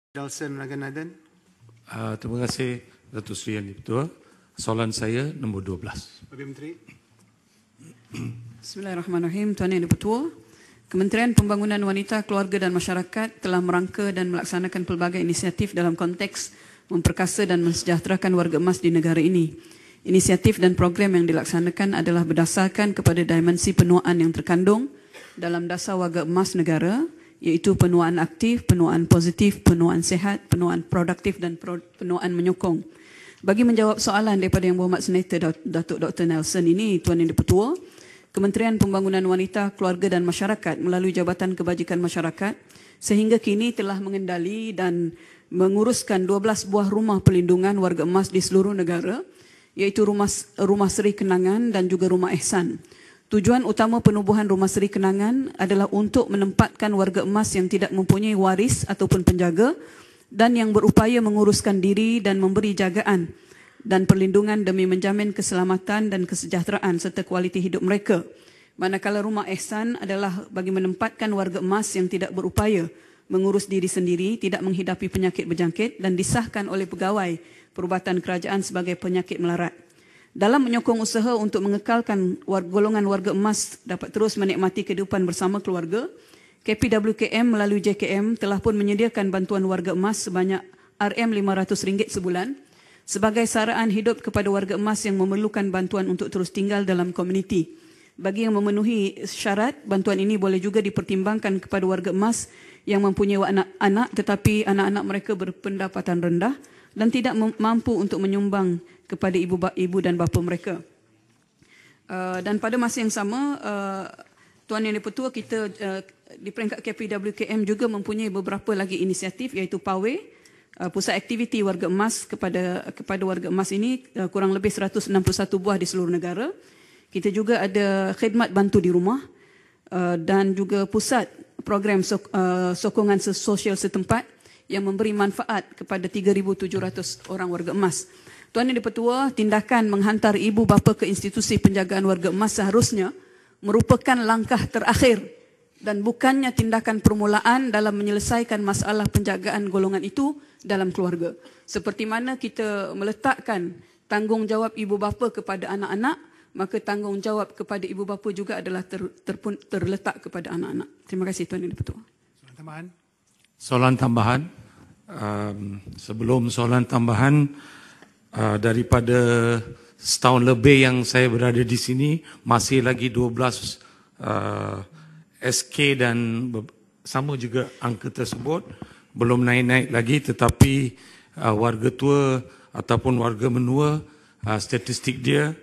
Dalson Raghunathan. Terima kasih Datuk Seri Yang Di-Pertua. Soalan saya nombor 12. Perdana Menteri. Bismillahirrahmanirrahim. Tuan Yang Di-Pertua, Kementerian Pembangunan Wanita, Keluarga dan Masyarakat telah merangka dan melaksanakan pelbagai inisiatif dalam konteks memperkasa dan mensejahterakan warga emas di negara ini. Inisiatif dan program yang dilaksanakan adalah berdasarkan kepada dimensi penuaan yang terkandung dalam dasar warga emas negara, iaitu penuaan aktif, penuaan positif, penuaan sehat, penuaan produktif dan penuaan menyokong. Bagi menjawab soalan daripada Yang Berhormat Senator Datuk Dr. Nelson ini, Tuan Yang Di-Pertua, Kementerian Pembangunan Wanita, Keluarga dan Masyarakat melalui Jabatan Kebajikan Masyarakat sehingga kini telah mengendali dan menguruskan 12 buah rumah pelindungan warga emas di seluruh negara, iaitu Rumah Seri Kenangan dan juga Rumah Ehsan. Tujuan utama penubuhan Rumah Seri Kenangan adalah untuk menempatkan warga emas yang tidak mempunyai waris ataupun penjaga dan yang berupaya menguruskan diri dan memberi jagaan dan perlindungan demi menjamin keselamatan dan kesejahteraan serta kualiti hidup mereka. Manakala Rumah Ehsan adalah bagi menempatkan warga emas yang tidak berupaya mengurus diri sendiri, tidak menghidapi penyakit berjangkit dan disahkan oleh pegawai perubatan kerajaan sebagai penyakit melarat. Dalam menyokong usaha untuk mengekalkan golongan warga emas dapat terus menikmati kehidupan bersama keluarga, KPWKM melalui JKM telah pun menyediakan bantuan warga emas sebanyak RM500 sebulan sebagai saraan hidup kepada warga emas yang memerlukan bantuan untuk terus tinggal dalam komuniti. Bagi yang memenuhi syarat, bantuan ini boleh juga dipertimbangkan kepada warga emas yang mempunyai anak-anak tetapi anak-anak mereka berpendapatan rendah dan tidak mampu untuk menyumbang kepada ibu dan bapa mereka. Dan pada masa yang sama, Tuan Yang Di-Pertua, kita di peringkat KPWKM juga mempunyai beberapa lagi inisiatif, iaitu PAWE, Pusat Aktiviti Warga Emas kepada warga emas ini kurang lebih 161 buah di seluruh negara. Kita juga ada khidmat bantu di rumah dan juga pusat program sokongan sosial setempat yang memberi manfaat kepada 3,700 orang warga emas. Tuan Yang Di-Pertua, tindakan menghantar ibu bapa ke institusi penjagaan warga emas seharusnya merupakan langkah terakhir dan bukannya tindakan permulaan dalam menyelesaikan masalah penjagaan golongan itu dalam keluarga. Seperti mana kita meletakkan tanggungjawab ibu bapa kepada anak-anak, maka tanggungjawab kepada ibu bapa juga adalah terletak kepada anak-anak. Terima kasih Tuan Yang Di-Pertua. Soalan tambahan. Soalan tambahan. Sebelum soalan tambahan, daripada setahun lebih yang saya berada di sini, masih lagi 12 SK dan sama juga angka tersebut belum naik-naik lagi, tetapi warga tua ataupun warga menua, statistik dia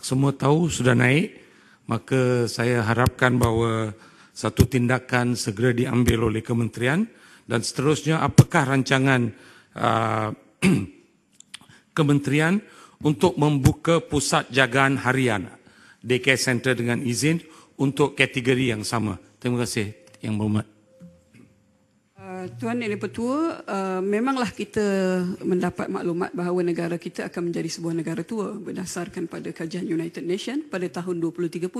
semua tahu sudah naik. Maka saya harapkan bahawa satu tindakan segera diambil oleh kementerian. Dan seterusnya, apakah rancangan kementerian untuk membuka pusat jagaan harian, daycare center dengan izin untuk kategori yang sama? Terima kasih Yang Berhormat. Tuan Yang Di-Pertua, memanglah kita mendapat maklumat bahawa negara kita akan menjadi sebuah negara tua berdasarkan pada kajian United Nations pada tahun 2030.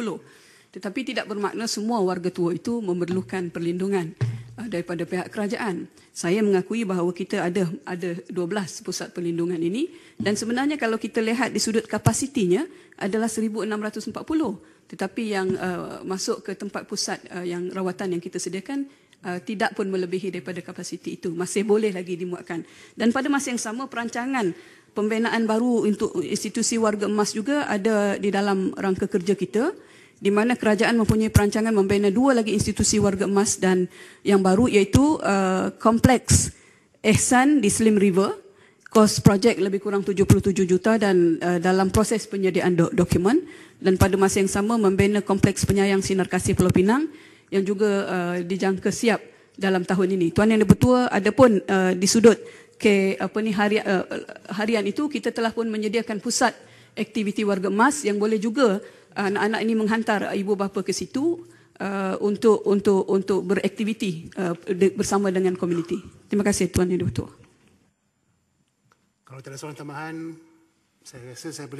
Tetapi tidak bermakna semua warga tua itu memerlukan perlindungan daripada pihak kerajaan. Saya mengakui bahawa kita ada 12 pusat perlindungan ini dan sebenarnya kalau kita lihat di sudut kapasitinya adalah 1,640. Tetapi yang masuk ke tempat pusat yang rawatan yang kita sediakan tidak pun melebihi daripada kapasiti itu. Masih boleh lagi dimuatkan. Dan pada masa yang sama, perancangan pembinaan baru untuk institusi warga emas juga ada di dalam rangka kerja kita, di mana kerajaan mempunyai perancangan membina 2 lagi institusi warga emas dan yang baru, iaitu Kompleks Ehsan di Slim River. Kos projek lebih kurang 77 juta dan dalam proses penyediaan dokumen. Dan pada masa yang sama membina Kompleks Penyayang Sinar Kasih Pulau Pinang yang juga dijangka siap dalam tahun ini. Tuan Yang Di-Pertua, adapun di sudut harian itu, kita telah pun menyediakan pusat aktiviti warga emas yang boleh juga anak-anak ini menghantar ibu bapa ke situ untuk beraktiviti bersama dengan komuniti. Terima kasih Tuan Yang Di-Pertua. Kalau tidak ada soalan tambahan, saya rasa saya boleh